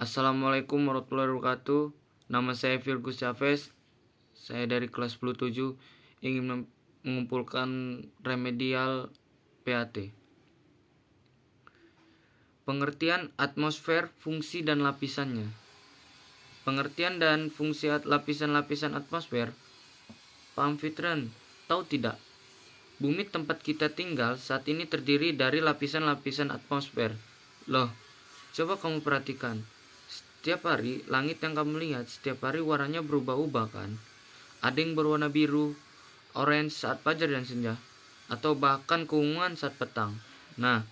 Assalamualaikum warahmatullahi wabarakatuh. Nama saya Virgus Chavez. Saya dari kelas 10-7 ingin mengumpulkan remedial PAT. Pengertian atmosfer, fungsi dan lapisannya. Pengertian dan fungsi lapisan-lapisan atmosfer. Pak Amfitran, tahu tidak? Bumi tempat kita tinggal saat ini terdiri dari lapisan-lapisan atmosfer. Loh, coba kamu perhatikan. Setiap hari, langit yang kamu lihat setiap hari warnanya berubah-ubah kan? Ada yang berwarna biru, orange saat fajar dan senja, atau bahkan keunguan saat petang. Nah,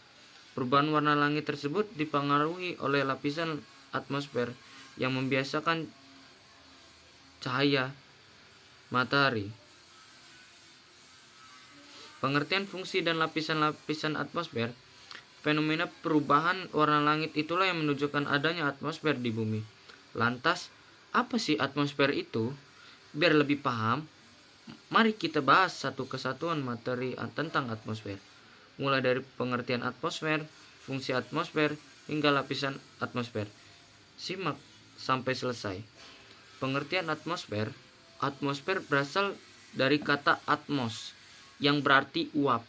perubahan warna langit tersebut dipengaruhi oleh lapisan atmosfer yang membiasakan cahaya matahari. Pengertian fungsi dan lapisan-lapisan atmosfer. Fenomena perubahan warna langit itulah yang menunjukkan adanya atmosfer di bumi. Lantas, apa sih atmosfer itu? Biar lebih paham, mari kita bahas satu kesatuan materi tentang atmosfer. Mulai dari pengertian atmosfer, fungsi atmosfer, hingga lapisan atmosfer. Simak sampai selesai. Pengertian atmosfer. Atmosfer berasal dari kata atmos, yang berarti uap,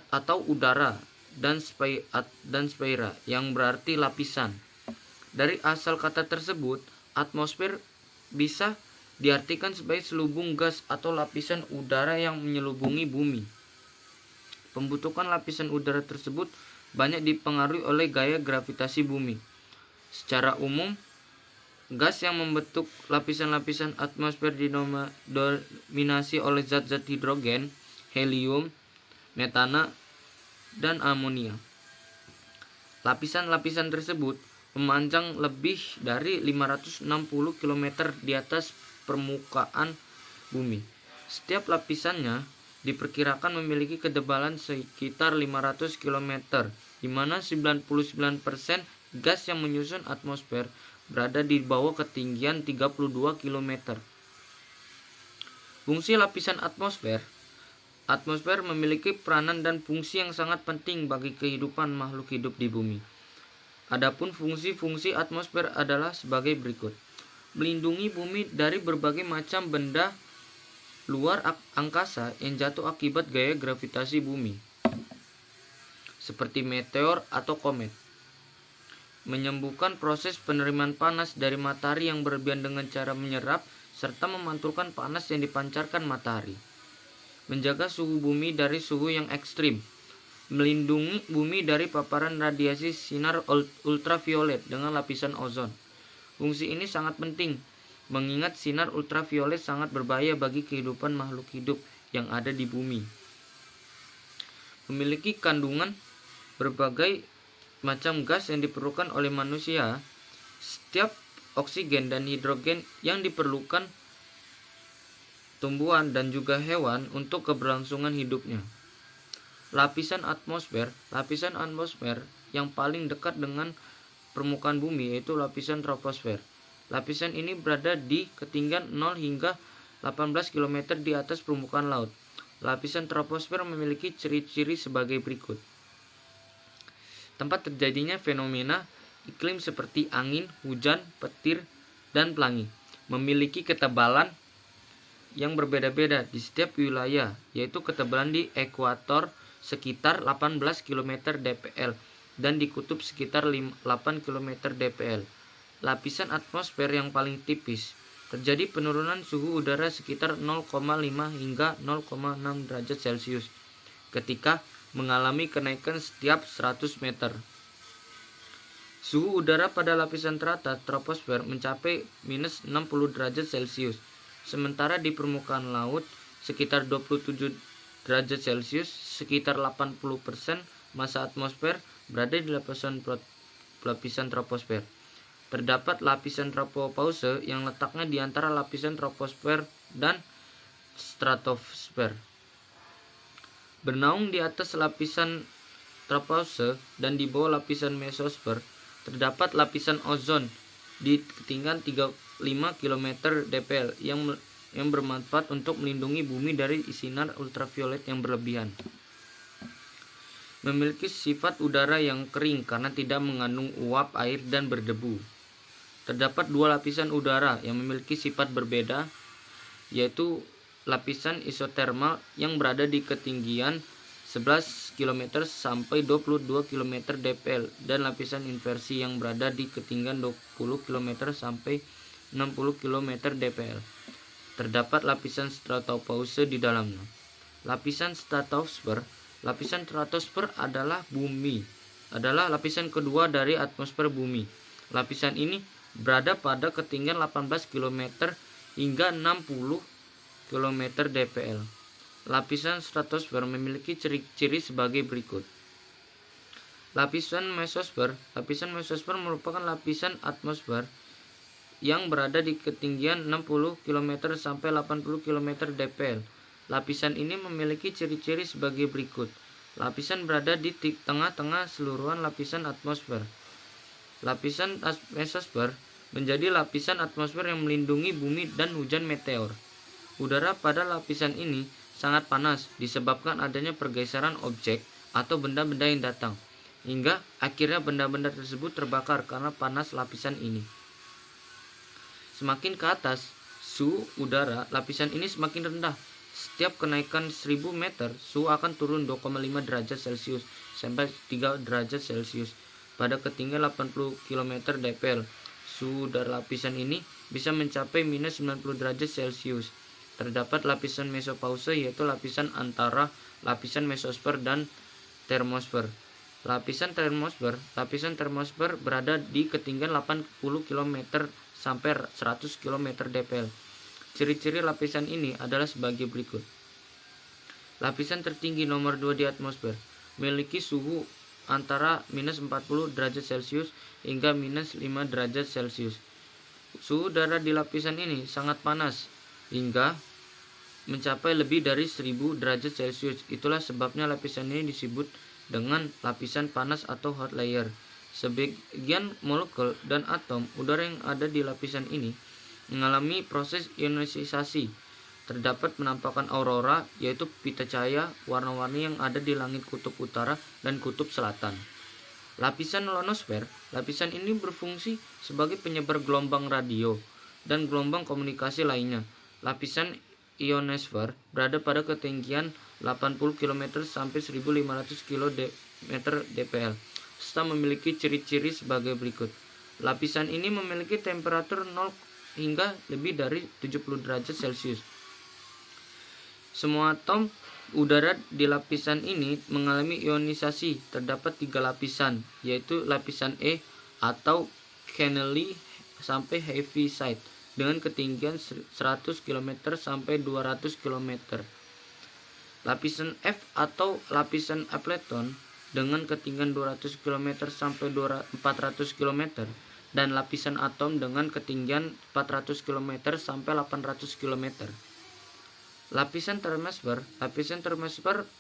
atau udara, dan sphaera yang berarti lapisan. Dari asal kata tersebut, atmosfer bisa diartikan sebagai selubung gas atau lapisan udara yang menyelubungi bumi. Pembentukan lapisan udara tersebut banyak dipengaruhi oleh gaya gravitasi bumi. Secara umum, gas yang membentuk lapisan-lapisan atmosfer didominasi oleh zat-zat hidrogen, helium, metana, dan amonia. Lapisan-lapisan tersebut memanjang lebih dari 560 km di atas permukaan bumi. Setiap lapisannya diperkirakan memiliki ketebalan sekitar 500 km, di mana 99% gas yang menyusun atmosfer berada di bawah ketinggian 32 km. Fungsi lapisan atmosfer. Atmosfer memiliki peranan dan fungsi yang sangat penting bagi kehidupan makhluk hidup di bumi. Adapun fungsi-fungsi atmosfer adalah sebagai berikut. Melindungi bumi dari berbagai macam benda luar angkasa yang jatuh akibat gaya gravitasi bumi, seperti meteor atau komet. Menyembuhkan proses penerimaan panas dari matahari yang berlebihan dengan cara menyerap serta memantulkan panas yang dipancarkan matahari. Menjaga suhu bumi dari suhu yang ekstrim. Melindungi bumi dari paparan radiasi sinar ultraviolet dengan lapisan ozon. Fungsi ini sangat penting, mengingat sinar ultraviolet sangat berbahaya bagi kehidupan makhluk hidup yang ada di bumi. Memiliki kandungan berbagai macam gas yang diperlukan oleh manusia. Setiap oksigen dan hidrogen yang diperlukan tumbuhan dan juga hewan untuk keberlangsungan hidupnya. Lapisan atmosfer yang paling dekat dengan permukaan bumi yaitu lapisan troposfer. Lapisan ini berada di ketinggian 0 hingga 18 km di atas permukaan laut. Lapisan troposfer memiliki ciri-ciri sebagai berikut. Tempat terjadinya fenomena iklim seperti angin, hujan, petir, dan pelangi. Memiliki ketebalan yang berbeda-beda di setiap wilayah, yaitu ketebalan di ekuator sekitar 18 km dpl dan di kutub sekitar 8 km dpl. Lapisan atmosfer yang paling tipis. Terjadi penurunan suhu udara sekitar 0,5 hingga 0,6 derajat Celcius ketika mengalami kenaikan setiap 100 meter. Suhu udara pada lapisan teratas troposfer mencapai minus 60 derajat Celcius. Sementara di permukaan laut sekitar 27 derajat Celcius, sekitar 80% massa atmosfer berada di lapisan troposfer. Terdapat lapisan tropopause yang letaknya di antara lapisan troposfer dan stratosfer. Bernaung di atas lapisan tropopause dan di bawah lapisan mesosfer terdapat lapisan ozon di ketinggian 35 km dpl yang bermanfaat untuk melindungi bumi dari sinar ultraviolet yang berlebihan. memiliki sifat udara yang kering karena tidak mengandung uap air dan berdebu. Terdapat dua lapisan udara yang memiliki sifat berbeda, yaitu lapisan isotermal yang berada di ketinggian 11 km sampai 22 km dpl dan lapisan inversi yang berada di ketinggian 20 km sampai 60 km dpl. Terdapat lapisan stratopause di dalamnya. Lapisan stratosfer adalah lapisan kedua dari atmosfer bumi. Lapisan ini berada pada ketinggian 18 km hingga 60 km dpl. Lapisan stratosfer memiliki ciri-ciri sebagai berikut. Lapisan mesosfer merupakan lapisan atmosfer yang berada di ketinggian 60 km sampai 80 km dpl. Lapisan ini memiliki ciri-ciri sebagai berikut. Lapisan berada di tengah-tengah seluruhan lapisan atmosfer. Lapisan mesosfer menjadi lapisan atmosfer yang melindungi bumi dan hujan meteor. Udara pada lapisan ini sangat panas disebabkan adanya pergeseran objek atau benda-benda yang datang, hingga akhirnya benda-benda tersebut terbakar karena panas lapisan ini. Semakin ke atas, suhu udara lapisan ini semakin rendah. Setiap kenaikan 1000 meter, suhu akan turun 2,5 derajat Celcius sampai 3 derajat Celcius. Pada ketinggian 80 km dpl, suhu udara lapisan ini bisa mencapai minus 90 derajat Celcius. Terdapat lapisan mesopause, yaitu lapisan antara lapisan mesosfer dan termosfer. Lapisan termosfer berada di ketinggian 80 km sampai 100 km dpl. Ciri-ciri lapisan ini adalah sebagai berikut. Lapisan tertinggi nomor 2 di atmosfer memiliki suhu antara minus 40 derajat Celcius hingga minus 5 derajat Celcius. Suhu udara di lapisan ini sangat panas hingga mencapai lebih dari 1000 derajat Celcius. Itulah sebabnya lapisan ini disebut dengan lapisan panas atau hot layer. Sebagian molekul dan atom udara yang ada di lapisan ini mengalami proses ionisasi. Terdapat penampakan aurora, yaitu pita cahaya warna-warni yang ada di langit kutub utara dan kutub selatan. Lapisan ionosfer, lapisan ini berfungsi sebagai penyebar gelombang radio dan gelombang komunikasi lainnya. Lapisan ionosfer berada pada ketinggian 80 km sampai 1500 km dpl, serta memiliki ciri-ciri sebagai berikut. Lapisan ini memiliki temperatur 0 hingga lebih dari 70 derajat Celcius. Semua atom udara di lapisan ini mengalami ionisasi. Terdapat 3 lapisan, yaitu lapisan E atau canally sampai heaviside dengan ketinggian 100 km sampai 200 km. Lapisan F atau lapisan apleton dengan ketinggian 200 km sampai 400 km. Dan lapisan atom dengan ketinggian 400 km sampai 800 km. Lapisan termosfer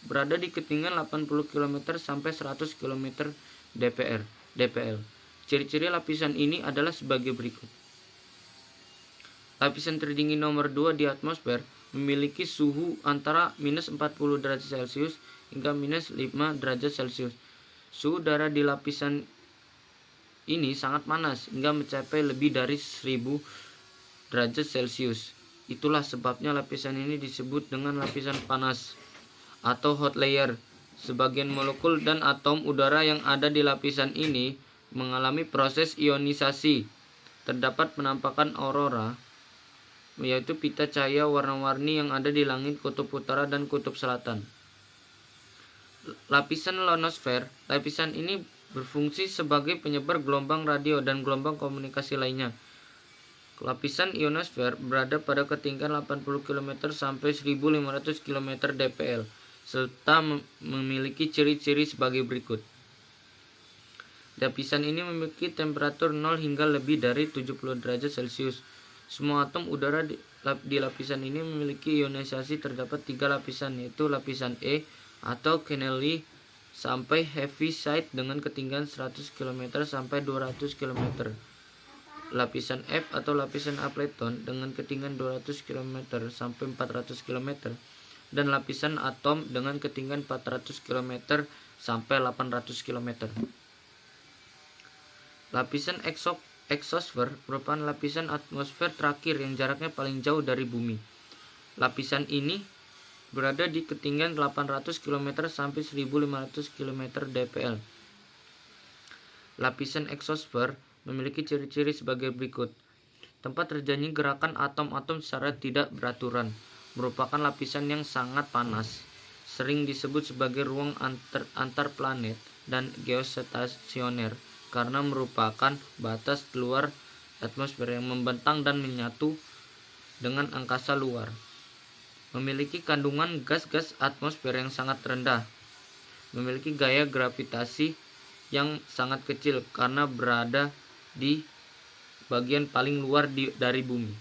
berada di ketinggian 80 km sampai 100 km dpl. Ciri-ciri lapisan ini adalah sebagai berikut. Lapisan tertinggi nomor 2 di atmosfer memiliki suhu antara minus 40 derajat Celcius hingga minus 5 derajat Celcius. Suhu udara di lapisan ini sangat panas hingga mencapai lebih dari 1000 derajat Celcius. Itulah sebabnya lapisan ini disebut dengan lapisan panas atau hot layer. Sebagian molekul dan atom udara yang ada di lapisan ini mengalami proses ionisasi. Terdapat penampakan aurora, yaitu pita cahaya warna-warni yang ada di langit kutub utara dan kutub selatan. Lapisan ionosfer, lapisan ini berfungsi sebagai penyebar gelombang radio dan gelombang komunikasi lainnya. Lapisan ionosfer berada pada ketinggian 80 km sampai 1500 km dpl serta memiliki ciri-ciri sebagai berikut. Lapisan ini memiliki temperatur 0 hingga lebih dari 70 derajat Celcius. Semua atom udara di lapisan ini memiliki ionisasi. Terdapat 3 lapisan, yaitu lapisan E atau canally sampai heaviside dengan ketinggian 100 km sampai 200 km. Lapisan F atau lapisan apleton dengan ketinggian 200 km sampai 400 km. Dan lapisan atom dengan ketinggian 400 km sampai 800 km. Lapisan eksosfer merupakan lapisan atmosfer terakhir yang jaraknya paling jauh dari bumi. Lapisan ini berada di ketinggian 800 km sampai 1500 km dpl. Lapisan eksosfer memiliki ciri-ciri sebagai berikut. Tempat terjadinya gerakan atom-atom secara tidak beraturan, merupakan lapisan yang sangat panas, sering disebut sebagai ruang antar planet dan geostasioner karena merupakan batas keluar atmosfer yang membentang dan menyatu dengan angkasa luar. Memiliki kandungan gas-gas atmosfer yang sangat rendah. Memiliki gaya gravitasi yang sangat kecil karena berada di bagian paling luar dari bumi.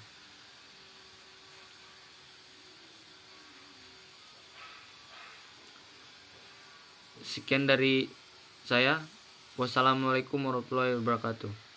Sekian dari saya. Wassalamualaikum warahmatullahi wabarakatuh.